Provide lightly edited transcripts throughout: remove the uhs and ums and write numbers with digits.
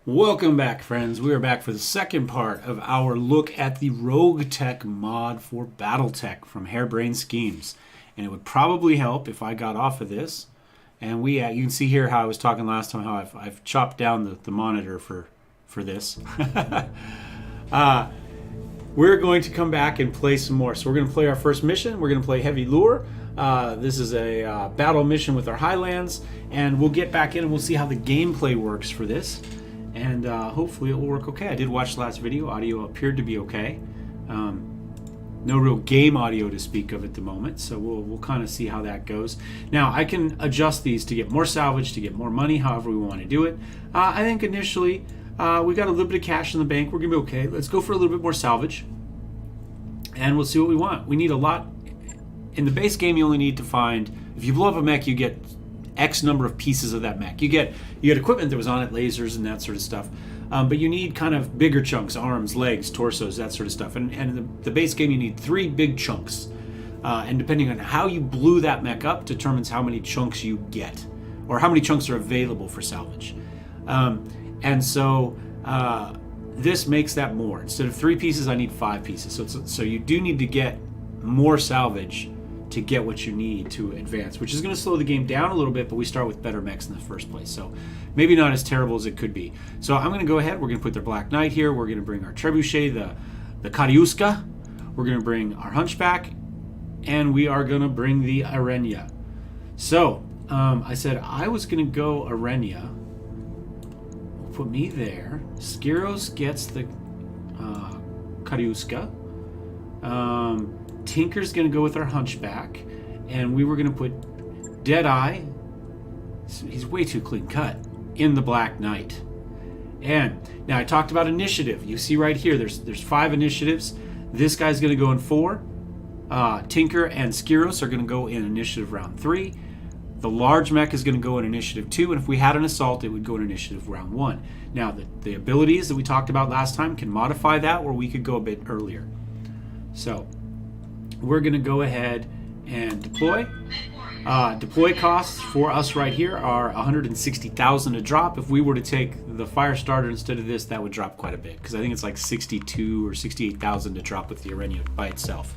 Welcome back, friends. We are back for the second part of our look at the Roguetech mod for Battletech from Hairbrained Schemes. And it would probably help if I got off of this. And you can see here how I was talking last time, how I've chopped down the monitor for this. We're going to come back and play some more. So we're going to play our first mission. We're going to play Heavy Lure. This is a battle mission with our Highlands. And we'll get back in and we'll see how the gameplay works for this. And hopefully it will work okay. I did watch the last video. Audio appeared to be okay. No real game audio to speak of at the moment, so we'll kind of see how that goes. Now, I can adjust these to get more salvage, to get more money, however we want to do it. I think initially we got a little bit of cash in the bank. We're going to be okay. Let's go for a little bit more salvage, and we'll see what we want. We need a lot. In the base game, you only need to find, if you blow up a mech, you get X number of pieces of that mech. You get equipment that was on it, lasers and that sort of stuff. But you need kind of bigger chunks, arms, legs, torsos, that sort of stuff. And in the base game, you need 3 big chunks. And depending on how you blew that mech up determines how many chunks you get, or how many chunks are available for salvage. And so this makes that more. Instead of 3 pieces, I need 5 pieces. So you do need to get more salvage to get what you need to advance, which is going to slow the game down a little bit, but we start with better mechs in the first place, so maybe not as terrible as it could be. So I'm going to go ahead, we're going to put their Black Knight here, we're going to bring our Trebuchet, the Katiuska, we're going to bring our Hunchback, and we are going to bring the Arenya. So I said I was going to go Arenya, put me there, Skiros gets the Katiuska, Tinker's going to go with our Hunchback, and we were going to put Deadeye, he's way too clean cut, in the Black Knight. And now I talked about initiative. You see right here, there's 5 initiatives. This guy's going to go in 4. Tinker and Skiros are going to go in initiative round 3. The large mech is going to go in initiative 2, and if we had an assault, it would go in initiative round 1. Now, the abilities that we talked about last time can modify that, or we could go a bit earlier. So we're going to go ahead and deploy. Deploy costs for us right here are 160,000 to drop. If we were to take the fire starter instead of this, that would drop quite a bit, because I think it's like 62 or 68,000 to drop with the Arenya by itself.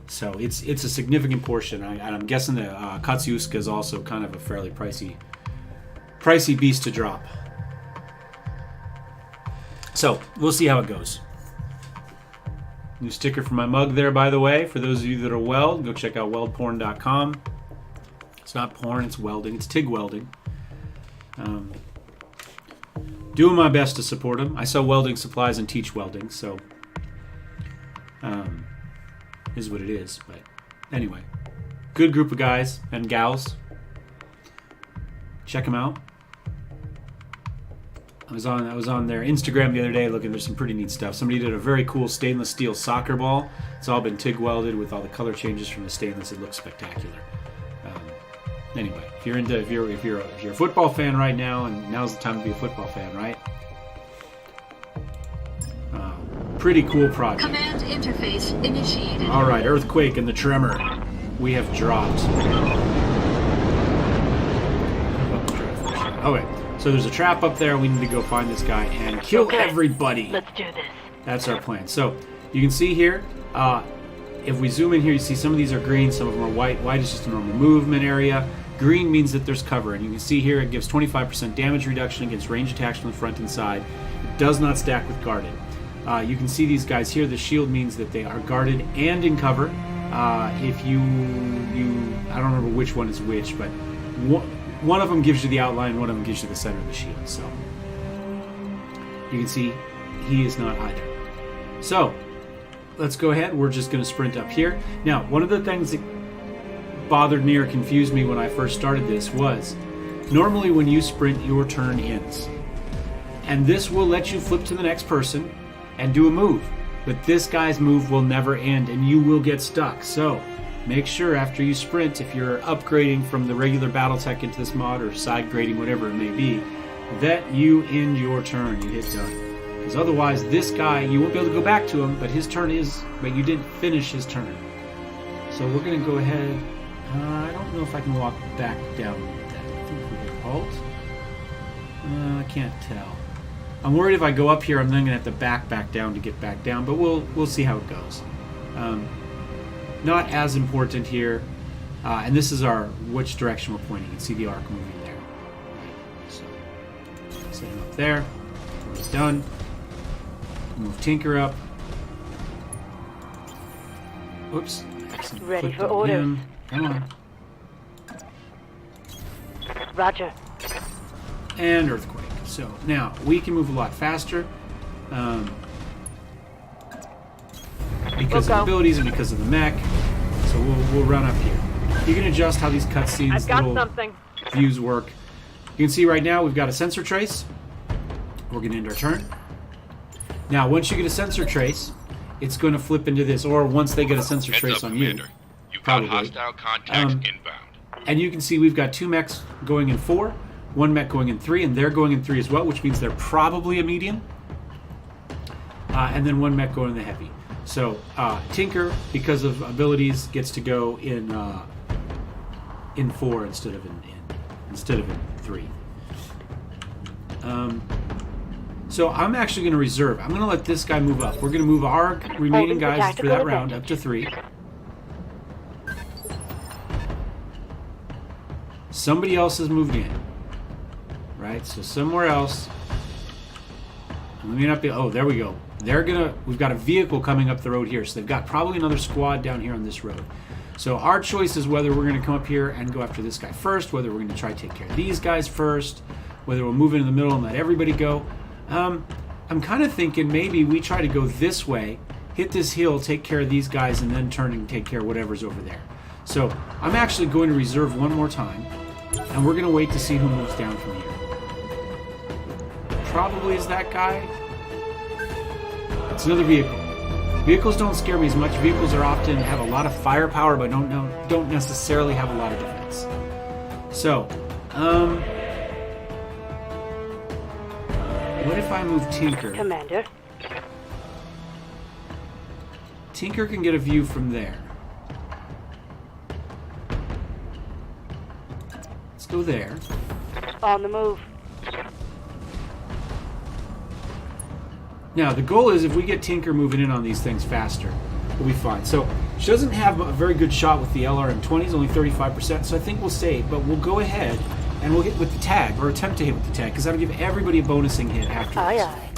So it's a significant portion. I'm guessing the Katiuska is also kind of a fairly pricey beast to drop. So we'll see how it goes. New sticker for my mug there, by the way. For those of you that are weld, go check out weldporn.com. It's not porn, it's welding. It's TIG welding. Doing my best to support them. I sell welding supplies and teach welding, so is what it is. But anyway, good group of guys and gals. Check them out. I was on their Instagram the other day looking. There's some pretty neat stuff. Somebody did a very cool stainless steel soccer ball. It's all been TIG welded with all the color changes from the stainless. It looks spectacular. Anyway, if you're a football fan right now, and now's the time to be a football fan, right? Pretty cool project. Command interface initiated. All right, earthquake and the tremor. We have dropped. Okay. So there's a trap up there. We need to go find this guy and kill everybody. Let's do this. That's our plan. So you can see here, if we zoom in here, you see some of these are green, some of them are white. White is just a normal movement area. Green means that there's cover. And you can see here it gives 25% damage reduction against range attacks from the front and side. It does not stack with guarded. You can see these guys here. The shield means that they are guarded and in cover. If you I don't remember which one is which, but one of them gives you the outline, one of them gives you the center of the shield. So you can see he is not either. So let's go ahead. We're just going to sprint up here. Now, one of the things that bothered me or confused me when I first started this was normally when you sprint, your turn ends. And this will let you flip to the next person and do a move. But this guy's move will never end and you will get stuck. So make sure after you sprint, if you're upgrading from the regular Battletech into this mod or side grading, whatever it may be, that you end your turn, you hit done. Because otherwise this guy, you won't be able to go back to him, but his turn is, but you didn't finish his turn. So we're going to go ahead. I don't know if I can walk back down that. I think we can alt. I can't tell. I'm worried if I go up here, I'm then going to have to back down to get back down, but we'll see how it goes. Not as important here. And this is which direction we're pointing. You can see the arc moving there. So, set him up there. He's done. Move Tinker up. Whoops. Ready for orders. Come on. Roger. And Earthquake. So now we can move a lot faster because of abilities and because of the mech. So we'll run up here. You can adjust how these cutscenes, little views work. You can see right now we've got a sensor trace. We're going to end our turn. Now, once you get a sensor trace, it's going to flip into this, or once they get a sensor trace on Commander. You've got hostile contacts inbound. And you can see we've got 2 mechs going in 4, 1 mech going in 3, and they're going in 3 as well, which means they're probably a medium. And then 1 mech going in the heavy. So Tinker, because of abilities, gets to go in 4 instead of in 3. So I'm actually going to reserve. I'm going to let this guy move up. We're going to move our remaining guys for that round up to 3. Somebody else has moved in. Right? So somewhere else. Let me not be. Oh, there we go. We've got a vehicle coming up the road here. So they've got probably another squad down here on this road. So our choice is whether we're going to come up here and go after this guy first, whether we're going to try to take care of these guys first, whether we'll move into the middle and let everybody go. I'm kind of thinking maybe we try to go this way, hit this hill, take care of these guys, and then turn and take care of whatever's over there. So I'm actually going to reserve one more time, and we're going to wait to see who moves down from here. Probably is that guy. It's another vehicle. Vehicles don't scare me as much. Vehicles are often have a lot of firepower, but don't necessarily have a lot of defense. So, what if I move Tinker? Commander. Tinker can get a view from there. Let's go there. On the move. Now, the goal is if we get Tinker moving in on these things faster, we'll be fine. So, she doesn't have a very good shot with the LRM-20s, only 35%, so I think we'll save, but we'll go ahead and we'll hit with the tag, or attempt to hit with the tag, because that'll give everybody a bonusing hit afterwards. Aye, aye.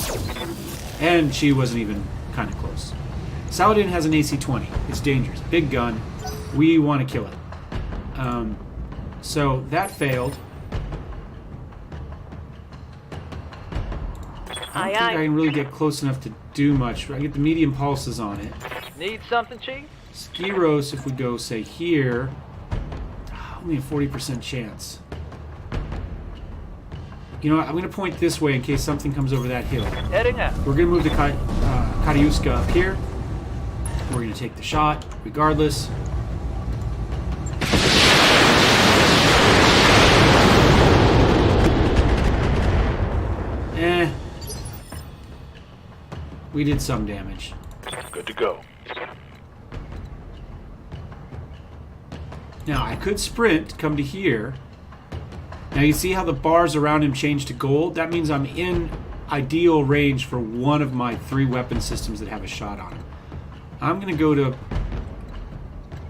And she wasn't even kind of close. Saladin has an AC-20. It's dangerous. Big gun. We want to kill it. So that failed. I don't think I can really get close enough to do much. I get the medium pulses on it. Need something, Chief? Skiros, if we go, say, here, only a 40% chance. You know what? I'm going to point this way in case something comes over that hill. Heading out. We're going to move the Katiuska up here. We're going to take the shot, regardless. We did some damage. Good to go. Now, I could sprint, come to here. Now, you see how the bars around him change to gold? That means I'm in ideal range for one of my 3 weapon systems that have a shot on him. I'm going to go to,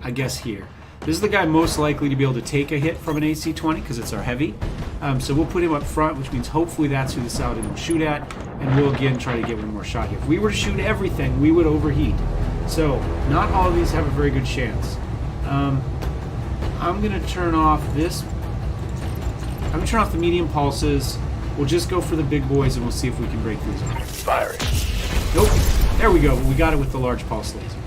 I guess, here. This is the guy most likely to be able to take a hit from an AC-20 because it's our heavy. So we'll put him up front, which means hopefully that's who the Saladin will shoot at, and we'll again try to get one more shot here. If we were to shoot everything, we would overheat. So not all of these have a very good chance. I'm going to turn off this. I'm going to turn off the medium pulses. We'll just go for the big boys, and we'll see if we can break these off. Firing. Nope. There we go. We got it with the large pulse laser.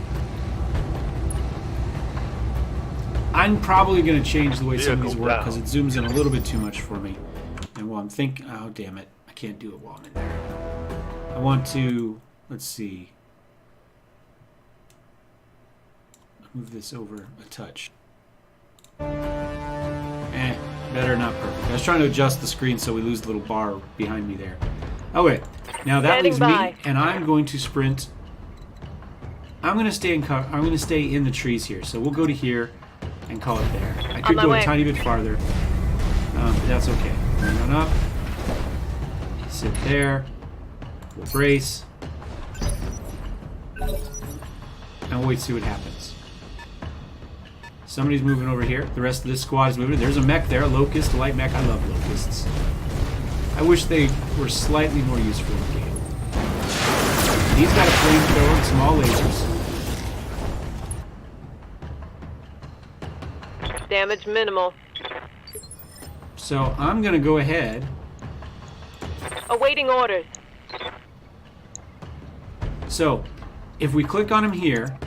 I'm probably going to change the way some of these work because it zooms in a little bit too much for me. And while I'm thinking, oh damn it, I can't do it while I'm in there. I want to, let's see, move this over a touch. Better, not perfect. I was trying to adjust the screen so we lose the little bar behind me there. Okay, now that leaves me, and I'm going to sprint. I'm going to stay in the trees here. So we'll go to here and call it there. I could go a tiny bit farther, but that's okay. Run up, sit there, We'll brace. And we'll wait to see what happens. Somebody's moving over here. The rest of this squad is moving. There's a mech there, a locust, a light mech. I love locusts. I wish they were slightly more useful in the game. He's got a flamethrower and small lasers. Damage minimal. So I'm going to go ahead. Awaiting orders. So if we click on him here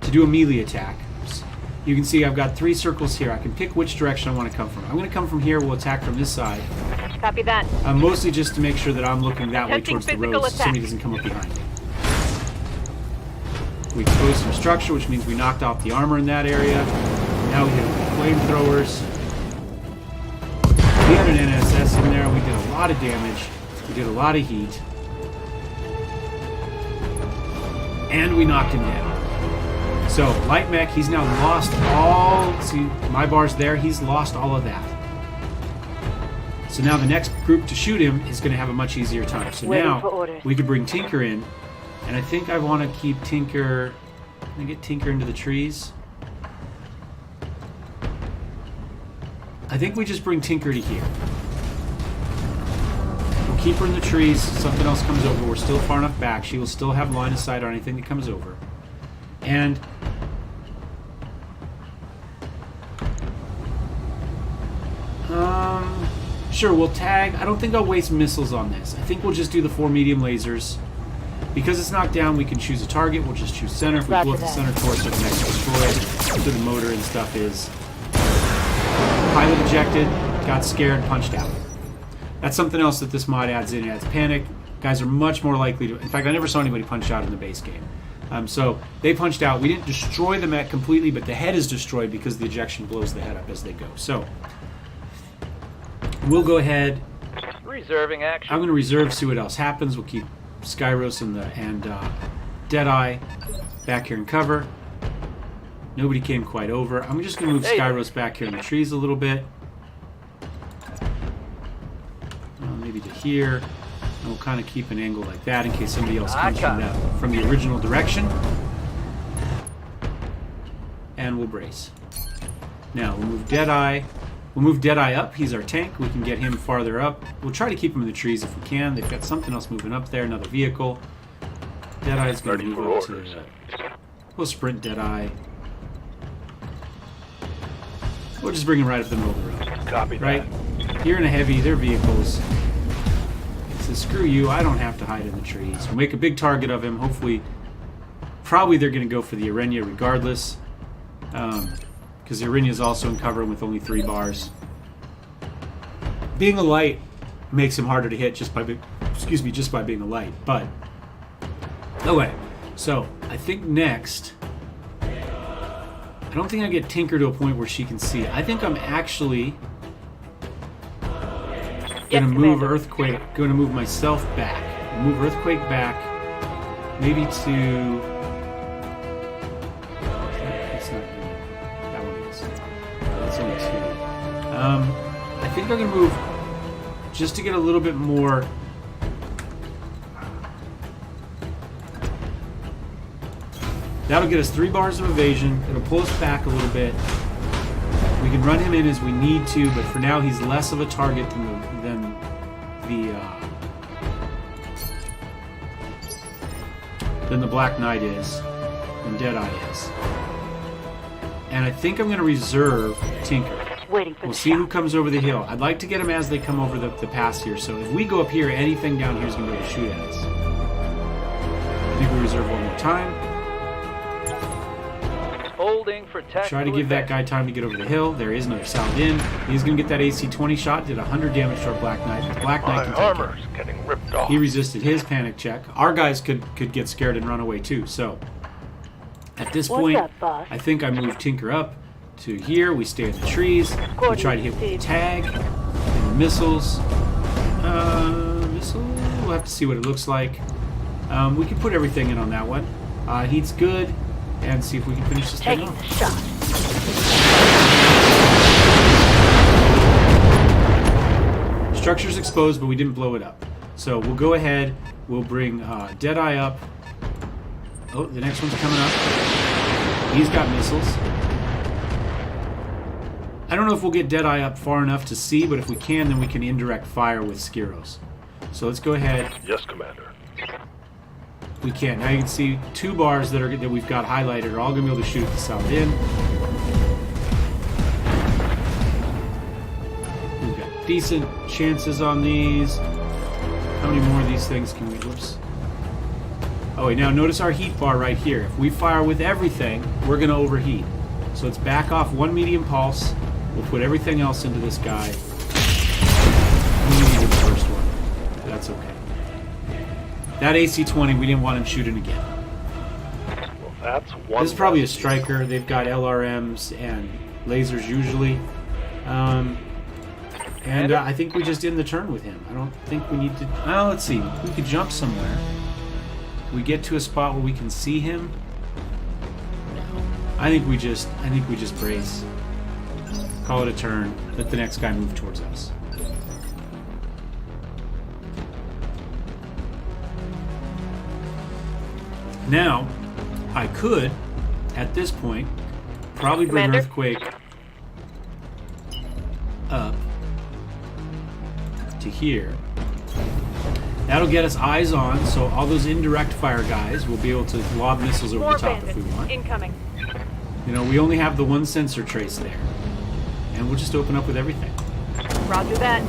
to do a melee attack, you can see I've got 3 circles here. I can pick which direction I want to come from. I'm going to come from here. We'll attack from this side. Copy that. Mostly just to make sure that I'm looking that way Attempting towards the physical road so attack. somebody doesn't come up behind me. We exposed some structure, which means we knocked off the armor in that area. Now we hit flamethrowers. We had an NSS in there. We did a lot of damage. We did a lot of heat. And we knocked him down. So, light mech, he's now lost all... See, my bar's there. He's lost all of that. So now the next group to shoot him is going to have a much easier time. So Waiting now for orders. we could bring Tinker in. And I think I want to keep Tinker... Can I get Tinker into the trees? I think we just bring Tinker to here. We'll keep her in the trees. Something else comes over. We're still far enough back. She will still have line of sight on anything that comes over. And... Sure, we'll tag. I don't think I'll waste missiles on this. I think we'll just do the 4 medium lasers. Because it's knocked down, we can choose a target. We'll just choose center. If we blow up the center torso, the next destroyed. So the motor and stuff is... Pilot ejected, got scared, punched out. That's something else that this mod adds in. It adds panic. Guys are much more likely to... In fact, I never saw anybody punch out in the base game. So they punched out. We didn't destroy the mech completely, but the head is destroyed because the ejection blows the head up as they go. So we'll go ahead. Reserving action. I'm going to reserve, see what else happens. We'll keep Skyros and Deadeye back here in cover. Nobody came quite over. I'm just going to move Skyros back here in the trees a little bit. Maybe to here. And we'll kind of keep an angle like that in case somebody else comes from the original direction. And we'll brace. Now we'll move Deadeye. We'll move Deadeye up. He's our tank. We can get him farther up. We'll try to keep him in the trees if we can. They've got something else moving up there. Another vehicle. Deadeye's going to move up to... We'll sprint Deadeye. We'll just bring him right up the middle of the road. Copy right? You're in a heavy. They're vehicles. So screw you. I don't have to hide in the trees. We'll make a big target of him. Hopefully... Probably they're going to go for the Arenya regardless. Because the Arenya is also in cover with only 3 bars. Being a light makes him harder to hit just by being a light. But okay, so I think next, I don't think I get Tinker to a point where she can see. I think I'm actually gonna move Earthquake. Going to move myself back. Move Earthquake back, maybe to. I think I'm going to move just to get a little bit more. That'll get us 3 bars of evasion. It'll pull us back a little bit. We can run him in as we need to, but for now he's less of a target than the Black Knight is, than Deadeye is. And I think I'm going to reserve Tinker. We'll see who comes over the hill. I'd like to get them as they come over the pass here. So if we go up here, anything down here is going to be able to shoot at us. I think we reserve one more time. Holding for tactical. Try to give that guy time to get over the hill. There is another Saladin. He's going to get that AC-20 shot. Did 100 damage to our Black Knight. The Black Knight can take armor's getting ripped off. He resisted his panic check. Our guys could get scared and run away too. So at this point, I think I move Tinker up to here. We stay in the trees. We try to hit with the tag and the missiles. We'll have to see what it looks like. We can put everything in on that one. Heat's good, and see if we can finish this thing off. Structure's exposed, but we didn't blow it up. So we'll go ahead We'll bring Deadeye up. Oh, the next one's coming up. He's got missiles. I don't know if we'll get Deadeye up far enough to see, but if we can, then we can indirect fire with Skiros. So let's go ahead. Yes, Commander. We can. Now you can see 2 bars that we've got highlighted are all going to be able to shoot the sound in. We've got decent chances on these. How many more of these things can we... Whoops. Oh, wait, now notice our heat bar right here. If we fire with everything, we're going to overheat. So let's back off 1 medium pulse. We'll put everything else into this guy. We needed the first one. That's okay. That AC-20, we didn't want him shooting again. Well, that's one. This is probably a striker. They've got LRMs and lasers usually. And I think we just end the turn with him. I don't think we need to... Well, let's see. We could jump somewhere. Can we get to a spot where we can see him? No. I think we just brace. Call it a turn. Let the next guy move towards us. Now, I could, at this point, probably bring Commander? Earthquake up to here. That'll get us eyes on, so all those indirect fire guys will be able to lob missiles over More the top bandits. if we want. Incoming. You know, we only have the 1 sensor trace there. And we'll just open up with everything. Roger that.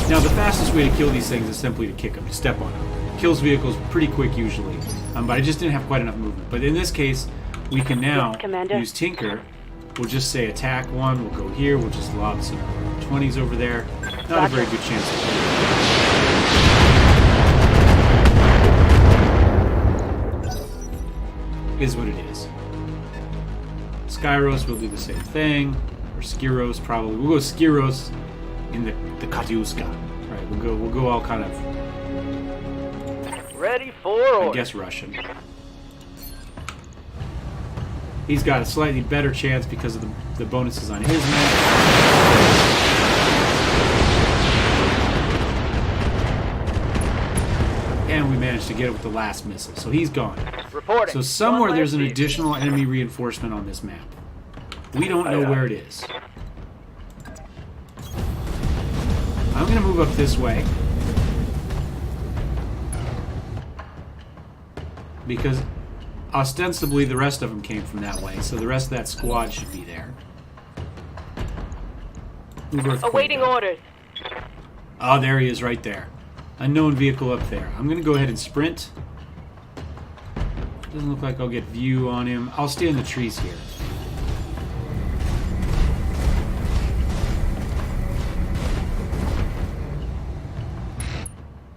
Now, the fastest way to kill these things is simply to kick them, to step on them. Kills vehicles pretty quick usually. But I just didn't have quite enough movement. But in this case, we can now Yes, Commander. use Tinker. We'll just say attack 1, we'll go here, we'll just lob some 20s over there. Not a very good chance of it. Is what it is. Skyros will do the same thing. Or Skiros probably. We'll go Skiros in the Katyuska. Right, we'll go all kind of, Ready for I orders. guess, Russian. He's got a slightly better chance because of the bonuses on his map. And we managed to get it with the last missile, so he's gone. Reporting. So somewhere One there's an last beat. additional enemy reinforcement on this map. We don't know where it is. I'm going to move up this way. Because ostensibly the rest of them came from that way, so the rest of that squad should be there. Move Earthquake Awaiting up. orders. Oh, there he is right there. Unknown vehicle up there. I'm going to go ahead and sprint. Doesn't look like I'll get view on him. I'll stay in the trees here.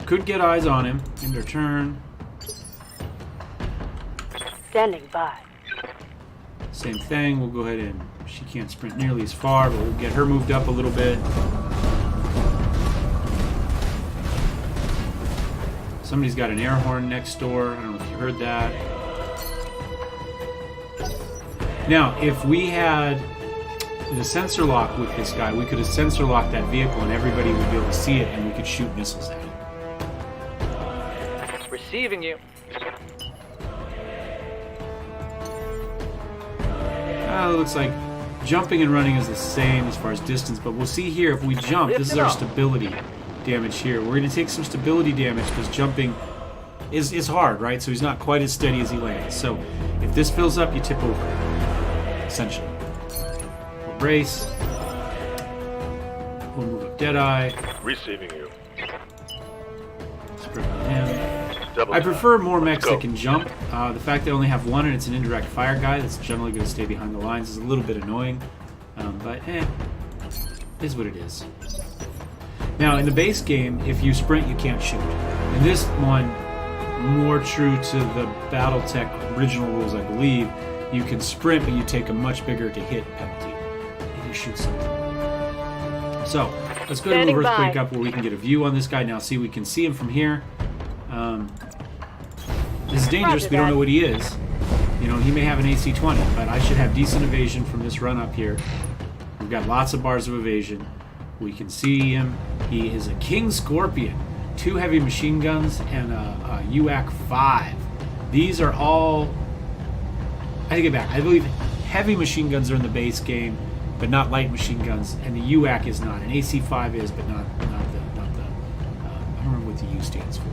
Could get eyes on him. End our turn. Standing by. Same thing. We'll go ahead and... She can't sprint nearly as far, but we'll get her moved up a little bit. Somebody's got an air horn next door. I don't know if you heard that. Now, if we had the sensor lock with this guy, we could have sensor locked that vehicle and everybody would be able to see it and we could shoot missiles at it. Receiving you. It looks like jumping and running is the same as far as distance, but we'll see here if we jump, this is our stability damage here. We're going to take some stability damage because jumping is hard, right? So he's not quite as steady as he lands. So if this fills up, you tip over, essentially. We'll brace. We'll move up Deadeye. Receiving you. Sprint on him. Double I time. prefer more Let's mechs go. that can jump. The fact that I only have one and it's an indirect fire guy that's generally going to stay behind the lines is a little bit annoying. But is what it is. Now, in the base game, if you sprint, you can't shoot. In this one, more true to the Battletech original rules, I believe, you can sprint, but you take a much bigger to hit penalty if you shoot something. So, let's go ahead and move Standing Earthquake by. up where we can get a view on this guy. Now, see, we can see him from here. This is dangerous. Roger We don't that. know what he is. You know, he may have an AC-20, but I should have decent evasion from this run up here. We've got lots of bars of evasion. We can see him. He is a King Scorpion. 2 heavy machine guns, and a UAC 5. These are all... I take it back. I believe heavy machine guns are in the base game, but not light machine guns, and the UAC is not. An AC-5 is, but not the I don't remember what the U stands for.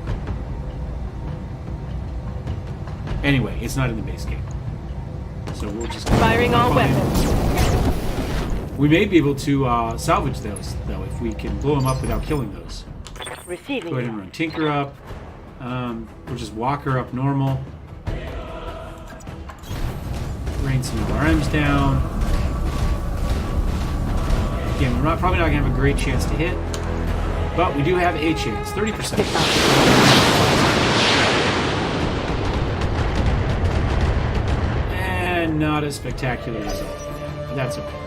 Anyway, it's not in the base game. So we'll just... Firing all weapons. We may be able to salvage those, though, if we can blow them up without killing those. Receiving Go ahead and run Tinker up. We'll just Walker up normal. Rain some of our M's down. Again, we're probably not going to have a great chance to hit, but we do have a chance. 30%. And not a spectacular result. But that's okay.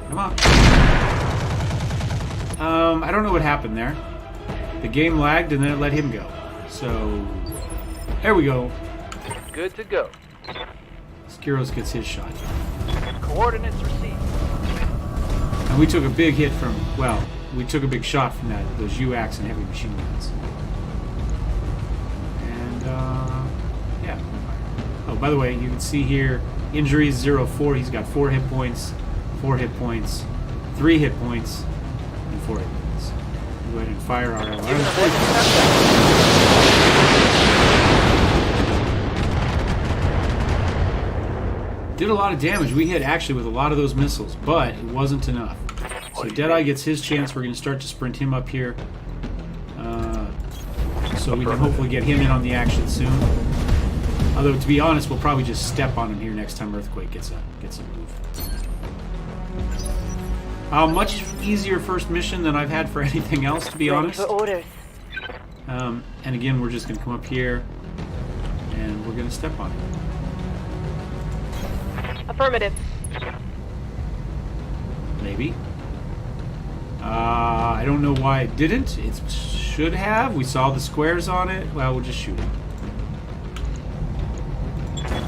Come on. I don't know what happened there. The game lagged and then it let him go. So, there we go. Good to go. Skiros gets his shot. Coordinates received. And we took a big hit from, well, we took a big shot from those UACs and heavy machine guns. And, yeah. Oh, by the way, you can see here, injuries 0-4. He's got 4 hit points, 4 hit points, 3 hit points, and 4 hit points. Go ahead and fire our LR. Did a lot of damage. We hit actually with a lot of those missiles, but it wasn't enough. So Deadeye gets his chance. We're going to start to sprint him up here. So we can hopefully get him in on the action soon. Although, to be honest, we'll probably just step on him here next time Earthquake gets a move. Much easier first mission than I've had for anything else, to be ready honest. for orders. And again, we're just going to come up here, and we're going to step on him. Affirmative. Maybe. I don't know why it didn't. It should have. We saw the squares on it. Well, we'll just shoot it.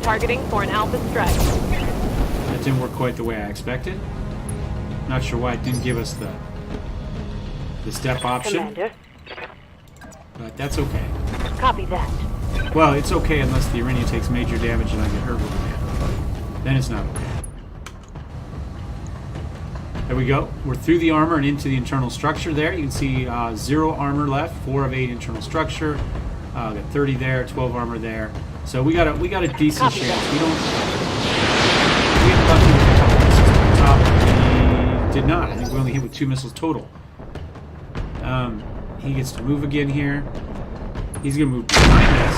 Targeting for an alpha strike. That didn't work quite the way I expected. Not sure why it didn't give us the step option. Commander. But that's okay. Copy that. Well, it's okay unless the Irenia takes major damage and I get hurt with it. Then it's not okay. There we go. We're through the armor and into the internal structure there. You can see 0 armor left, 4 of 8 internal structure. Got 30 there, 12 armor there. So we got a decent Copy chance. that. We had lucky with a couple missiles on top. We did not. I think we only hit with 2 missiles total. He gets to move again here. He's going to move behind us.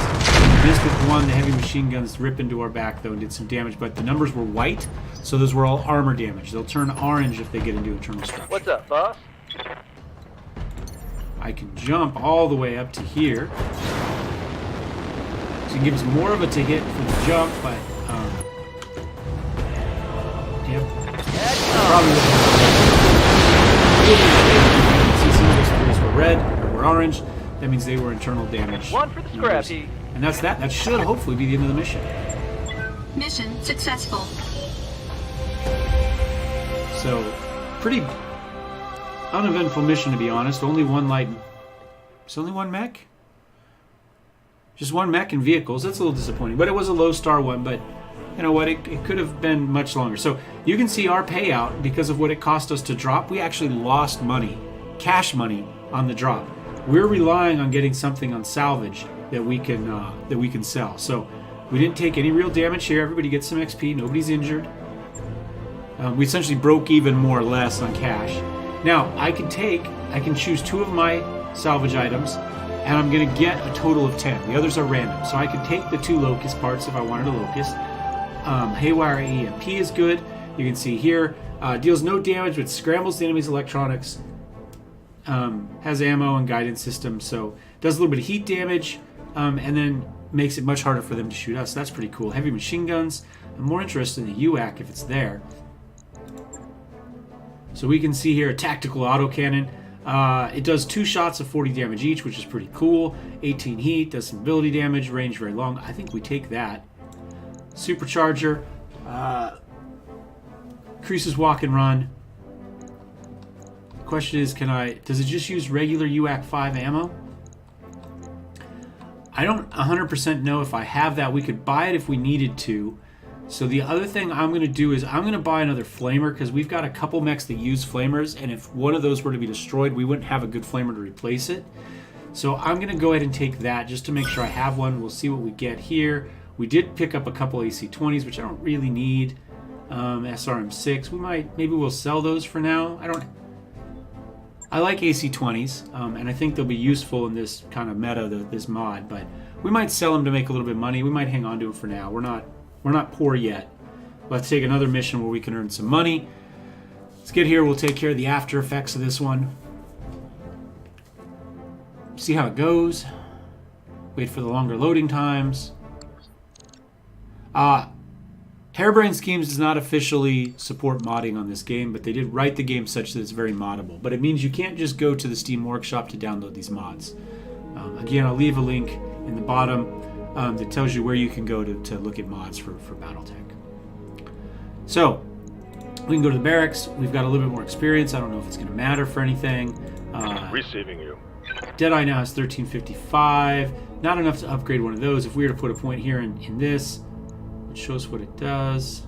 Missed with 1. The heavy machine guns rip into our back, though, and did some damage. But the numbers were white, so those were all armor damage. They'll turn orange if they get into internal structure. What's up, boss? I can jump all the way up to here. So it gives more of a to hit for the jump, but yeah, probably see some of those squares were red or were orange. That means they were internal damage. 1 for the scrap heap. And that's that. That should hopefully be the end of the mission. Mission successful. So, pretty uneventful mission, to be honest. Only 1 light. It's only 1 mech? Just 1 mech and vehicles. That's a little disappointing. But it was a low star one. But you know what? It could have been much longer. So, you can see our payout because of what it cost us to drop. We actually lost money, cash money, on the drop. We're relying on getting something on salvage that we can sell. So, we didn't take any real damage here. Everybody gets some XP. Nobody's injured. We essentially broke even more or less on cash. Now, I can choose 2 of my salvage items, and I'm going to get a total of 10. The others are random. So I can take the 2 locust parts if I wanted a locust. Haywire EMP is good. You can see here, deals no damage, but scrambles the enemy's electronics. Has ammo and guidance system, so does a little bit of heat damage, and then makes it much harder for them to shoot us. That's pretty cool. Heavy machine guns. I'm more interested in the UAC if it's there. So we can see here a tactical autocannon. It does 2 shots of 40 damage each, which is pretty cool. 18 heat, does some ability damage, range very long. I think we take that. Supercharger. Increases walk and run. question is, does it just use regular UAC 5 ammo? I don't 100% know if I have that. We could buy it if we needed to. So the other thing I'm going to do is I'm going to buy another flamer, because we've got a couple mechs that use flamers, and if one of those were to be destroyed, we wouldn't have a good flamer to replace it. So I'm going to go ahead and take that just to make sure I have one. We'll see what we get here. We did pick up a couple AC-20s, which I don't really need. SRM-6. Maybe we'll sell those for now. I like AC-20s, and I think they'll be useful in this kind of meta, this mod, but we might sell them to make a little bit of money. We might hang on to them for now. We're not poor yet. Let's take another mission where we can earn some money. Let's get here. We'll take care of the after effects of this one. See how it goes. Wait for the longer loading times. Hairbrained Schemes does not officially support modding on this game, but they did write the game such that it's very moddable. But it means you can't just go to the Steam Workshop to download these mods. Again, I'll leave a link in the bottom that tells you where you can go to look at mods for Battletech. So, we can go to the barracks. We've got a little bit more experience. I don't know if it's going to matter for anything. Receiving you. Deadeye now has 1355. Not enough to upgrade one of those. If we were to put a point here in this, it shows what it does.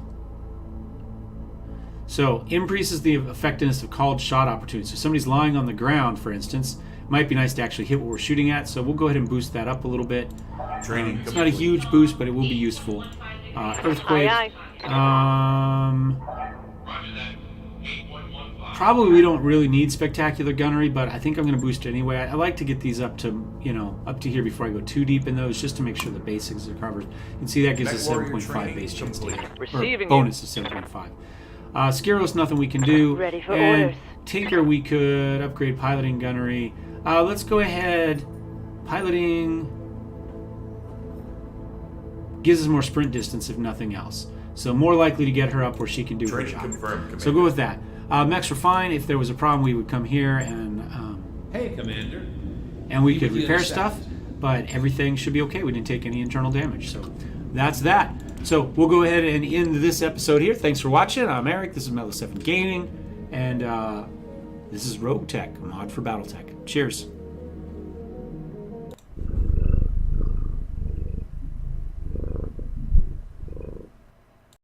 So, increases the effectiveness of called shot opportunities. So, somebody's lying on the ground, for instance. It might be nice to actually hit what we're shooting at. So, we'll go ahead and boost that up a little bit. Training. It's not a huge boost, but it will be useful. Earthquake. Probably we don't really need spectacular gunnery, but I think I'm going to boost it anyway. I like to get these up to here before I go too deep in those, just to make sure the basics are covered. You can see that gives us 7.5 base chance to hit. Receiving Bonus is 7.5. Scaros, nothing we can do. Ready for and orders. Tinker, we could upgrade piloting gunnery. Let's go ahead. Piloting gives us more sprint distance, if nothing else. So more likely to get her up where she can do her Training job. confirmed, Commander. So go with that. Mechs were fine. If there was a problem, we would come here and Hey, Commander. we could Immediately repair intercept. stuff, but everything should be okay. We didn't take any internal damage. So that's that. So we'll go ahead and end this episode here. Thanks for watching. I'm Eric. This is Mellow 7 Gaming. And this is Roguetech, a mod for Battletech. Cheers.